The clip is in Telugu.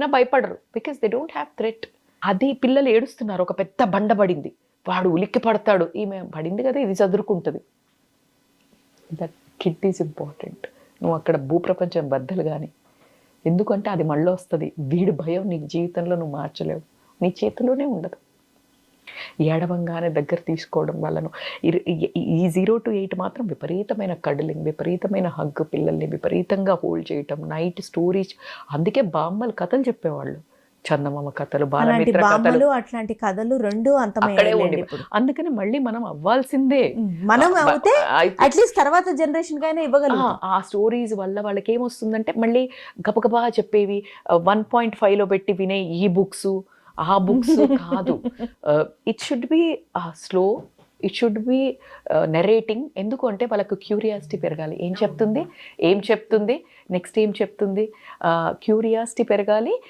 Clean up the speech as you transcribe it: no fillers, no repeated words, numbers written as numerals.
అయినా భయపడరు, because they don't have threat. అది పిల్లలు ఏడుస్తున్నారు, ఒక పెద్ద బండ పడింది, వాడు ఉలిక్కి పడతాడు, ఈమె పడింది కదా ఇది చదురుకుంటుంది. That kid is important. నువ్వు అక్కడ భూప్రపంచం బద్దలు కానీ, ఎందుకంటే అది మళ్ళీ వస్తుంది. వీడి భయం నీ జీవితంలో నువ్వు మార్చలేవు, నీ చేతిలోనే ఉండదు. ఏడవంగానే దగ్గర తీసుకోవడం వాళ్ళను. ఈ 0 to 8 మాత్రం విపరీతమైన కడలింగ్, విపరీతమైన హగ్, పిల్లల్ని విపరీతంగా హోల్డ్ చేయటం, నైట్ స్టోరీస్. అందుకే బామ్మలు కథలు చెప్పేవాళ్ళు, చందమామ కథలు, బాలమిత్ర కథలు, అట్లాంటి కథలు రెండు అక్కడే ఉండి. అందుకని మళ్ళీ మనం అవ్వాల్సిందే, మనం అవుతే అట్లీస్ట్ తర్వాత జనరేషన్ కైనా ఇవ్వగలుగుతాం. ఆ స్టోరీస్ వల్ల వాళ్ళకి ఏమొస్తుందంటే మళ్ళీ గబగబా చెప్పేవి 1.5లో పెట్టి వినే ఈ బుక్స్, ఆ బుక్స్ కాదు. It should be slow, it should be narrating. ఎందుకు అంటే వాళ్ళకు క్యూరియాసిటీ పెరగాలి, ఏం చెప్తుంది, నెక్స్ట్ ఏం చెప్తుంది, క్యూరియాసిటీ పెరగాలి.